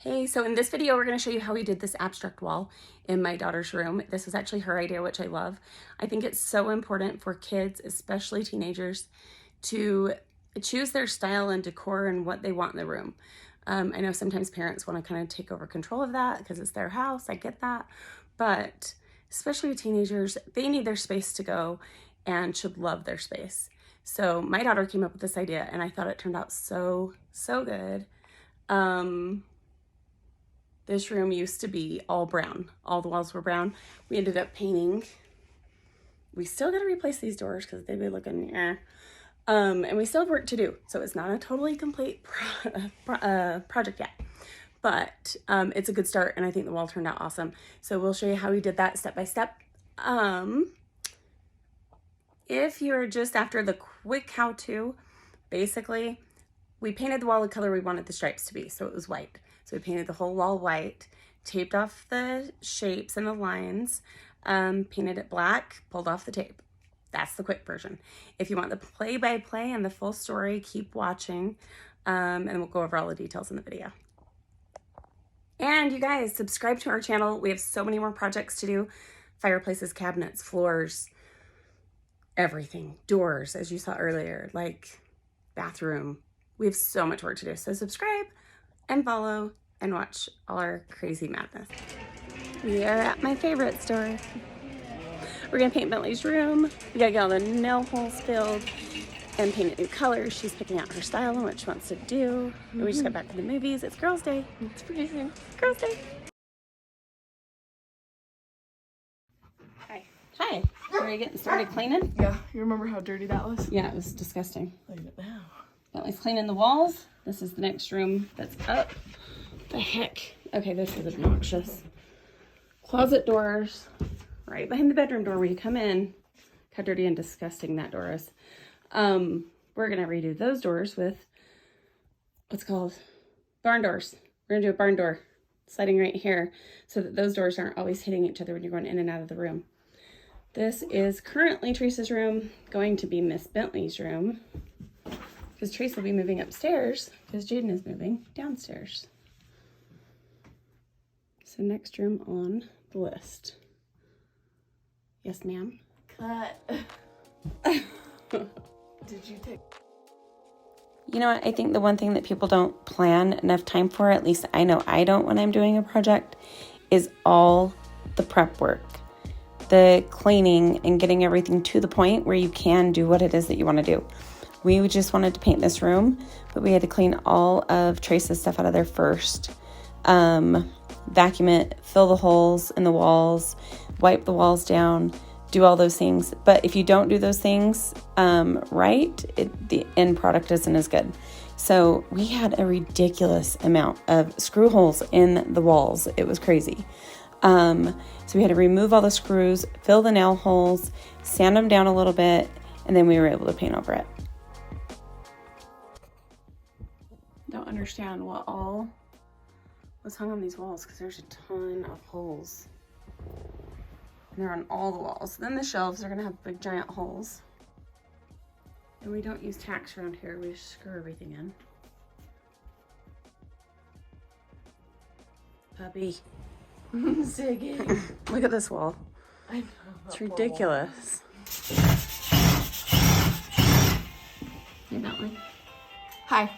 Hey, so in this video, we're going to show you how we did this abstract wall in my daughter's room. This was actually her idea, which I love. I think it's so important for kids, especially teenagers, to choose their style and decor and what they want in the room. I know sometimes parents want to kind of take over control of that because it's their house. I get that. But especially with teenagers, they need their space to go and should love their space. So my daughter came up with this idea and I thought it turned out so good. This room used to be all brown. All the walls were brown. We ended up painting. We still got to replace these doors because they've been looking, and we still have work to do. So it's not a totally complete project yet, but it's a good start, and I think the wall turned out awesome. So we'll show you how we did that step by step. If you're just after the quick how-to, basically, we painted the wall the color we wanted the stripes to be, so it was white. So we painted the whole wall white, taped off the shapes and the lines, painted it black, pulled off the tape. That's the quick version. If you want the play-by-play and the full story, keep watching, and we'll go over all the details in the video. And you guys, subscribe to our channel. We have so many more projects to do. Fireplaces, cabinets, floors, everything. Doors, as you saw earlier, like bathroom. We have so much work to do. So subscribe and follow and watch all our crazy madness. We are at my favorite store. We're gonna paint Bentley's room. We gotta get all the nail holes filled and paint it new colors. She's picking out her style and what she wants to do. And we just got back from the movies. It's Girls' Day. It's pretty soon. Girls' Day. Hi. Hi. Are you getting started cleaning? Yeah. You remember how dirty that was? Yeah, it was disgusting. Look at it now. Bentley's cleaning the walls. This is the next room that's up. The heck? Okay, this is obnoxious. Closet doors. Right behind the bedroom door where you come in. How dirty and disgusting that door is. We're gonna redo those doors with what's called barn doors. We're gonna do a barn door sliding right here so that those doors aren't always hitting each other when you're going in and out of the room. This is currently Teresa's room, going to be Miss Bentley's room because Teresa will be moving upstairs because Jaden is moving downstairs. So next room on the list. Yes, ma'am. Cut. Did you take? You know what? I think the one thing that people don't plan enough time for, at least I know I don't when I'm doing a project, is all the prep work. The cleaning and getting everything to the point where you can do what it is that you want to do. We just wanted to paint this room, but we had to clean all of Teresa's stuff out of there first. Vacuum it, fill the holes in the walls, wipe the walls down, do all those things. But if you don't do those things right, the end product isn't as good. So we had a ridiculous amount of screw holes in the walls. It was crazy. So we had to remove all the screws, fill the nail holes, sand them down a little bit, and then we were able to paint over it. Don't understand what all was hung on these walls because there's a ton of holes. And they're on all the walls. Then the shelves are gonna have big giant holes. And we don't use tacks around here, we just screw everything in. Puppy. Ziggy. Look at this wall. I know. It's ridiculous. Hey, Bentley. Hi.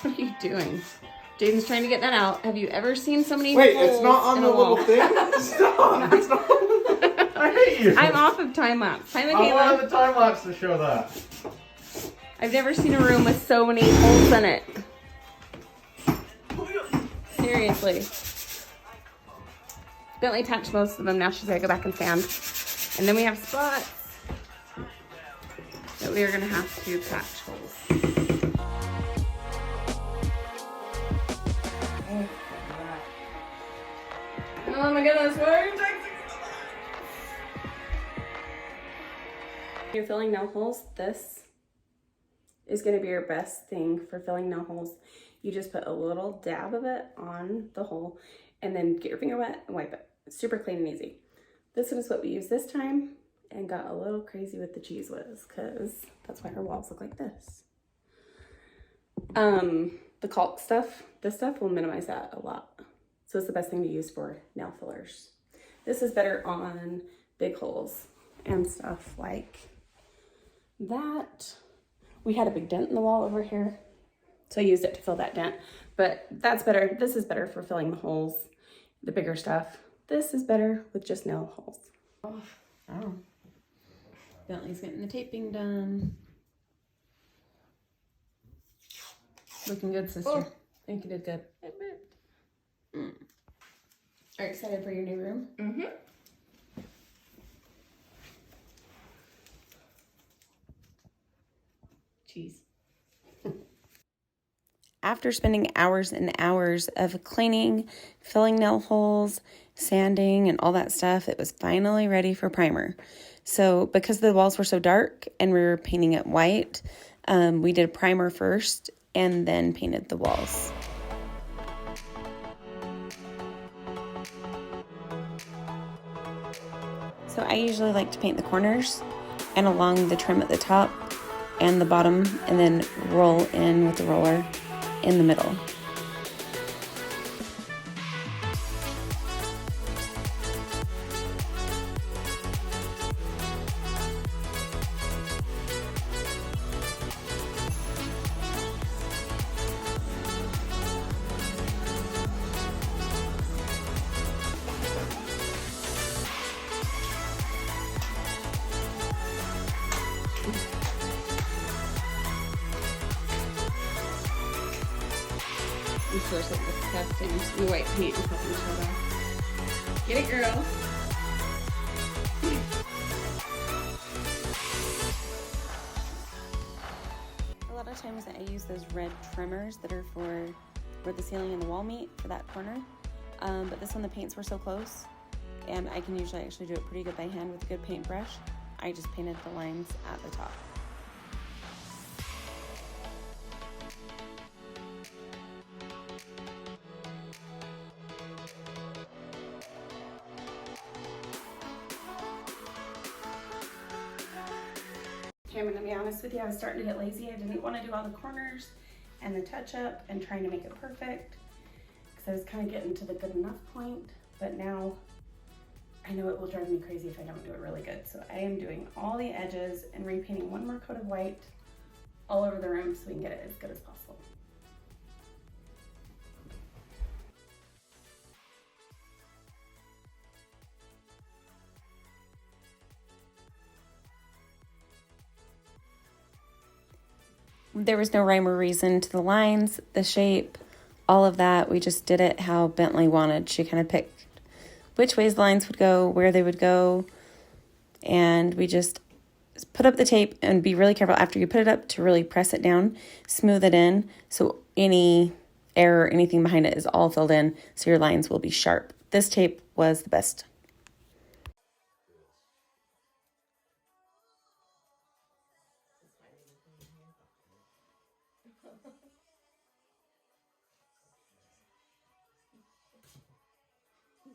What are you doing? Jaden's trying to get that out. Have you ever seen so many Wait, holes it's not on in the a wall? little thing? Stop! It's not. I hate you. I'm off of time lapse. Hi, I wanted Michaela. the time lapse to show that. I've never seen a room with so many holes in it. Seriously. Bentley touched most of them. Now she's gotta go back and sand. And then we have spots that we are gonna have to patch holes. Oh my goodness, what are you texting? You're filling nail holes, this is going to be your best thing for filling nail holes. You just put a little dab of it on the hole and then get your finger wet and wipe it. It's super clean and easy. This is what we used this time and got a little crazy with the cheese whiz because that's why our walls look like this. The caulk stuff, this stuff will minimize that a lot. So it's the best thing to use for nail fillers. This is better on big holes and stuff like that. We had a big dent in the wall over here, so I used it to fill that dent, but that's better. This is better for filling the holes, the bigger stuff. This is better with just nail holes. Oh. Bentley's getting the taping done. Looking good, sister. Oh. I think you did good. Are you excited for your new room? Mm-hmm. Cheese. After spending hours and hours of cleaning, filling nail holes, sanding, and all that stuff, it was finally ready for primer. So because the walls were so dark and we were painting it white, we did primer first and then painted the walls. So I usually like to paint the corners and along the trim at the top and the bottom, and then roll in with the roller in the middle. These floors look disgusting. The white paint is helping show off. Get it, girl. A lot of times I use those red trimmers that are for where the ceiling and the wall meet for that corner. But this one, the paints were so close, and I can usually actually do it pretty good by hand with a good paintbrush. I just painted the lines at the top. Okay, I'm gonna be honest with you, I was starting to get lazy. I didn't want to do all the corners and the touch up and trying to make it perfect because I was kind of getting to the good enough point, but now I know it will drive me crazy if I don't do it really good. So I am doing all the edges and repainting one more coat of white all over the room so we can get it as good as possible. There was no rhyme or reason to the lines, the shape, all of that. We just did it how Bentley wanted. She kind of picked which ways the lines would go, where they would go, and we just put up the tape and be really careful after you put it up to really press it down, smooth it in, so any error or anything behind it is all filled in, so your lines will be sharp. This tape was the best.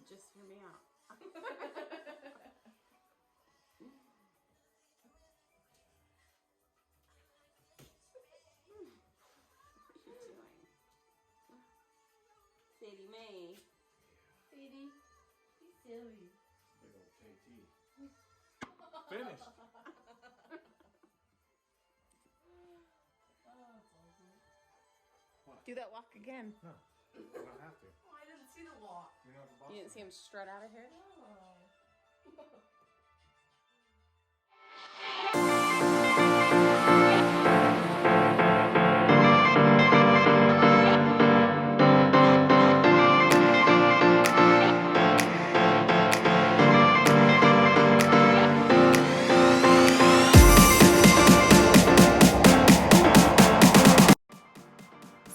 Just hear me out. Sadie Mae. Sadie, be silly. Big old KT. Finished. Do that walk again. No, I don't have to. Oh, I didn't see the walk. You're not the boss. You didn't see him strut out of here?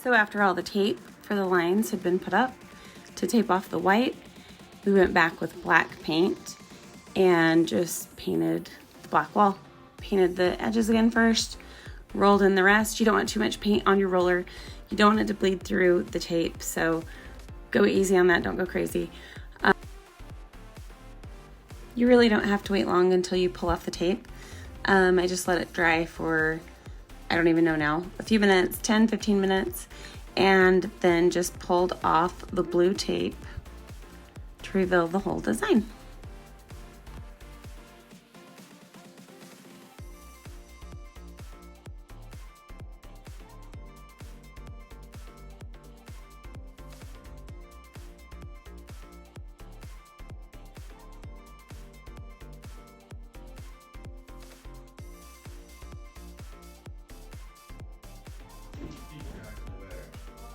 So after all the tape for the lines had been put up, to tape off the white, we went back with black paint and just painted the black wall. Painted the edges again first, rolled in the rest. You don't want too much paint on your roller. You don't want it to bleed through the tape, so go easy on that, don't go crazy. You really don't have to wait long until you pull off the tape. I just let it dry for, I don't even know now, a few minutes, 10, 15 minutes, and then just pulled off the blue tape to reveal the whole design.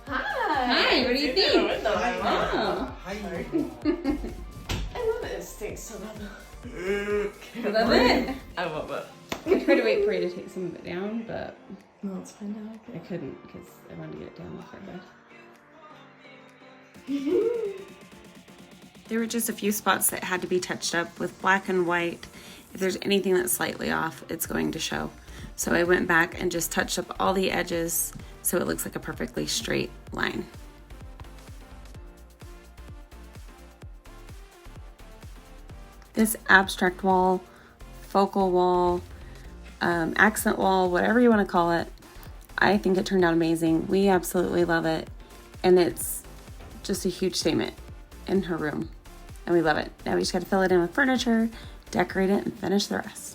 Hi, what do you think? Oh. Hi. I love it. It stinks so bad. I love it. I love it. I tried to wait for you to take some of it down, but No, it's fine now. I couldn't because I wanted to get it down before bed. There were just a few spots that had to be touched up with black and white. If there's anything that's slightly off, it's going to show. So I went back and just touched up all the edges so it looks like a perfectly straight line. This abstract wall, focal wall, accent wall, whatever you want to call it, I think it turned out amazing. We absolutely love it. And it's just a huge statement in her room. And we love it. Now we just got to fill it in with furniture, decorate it, and finish the rest.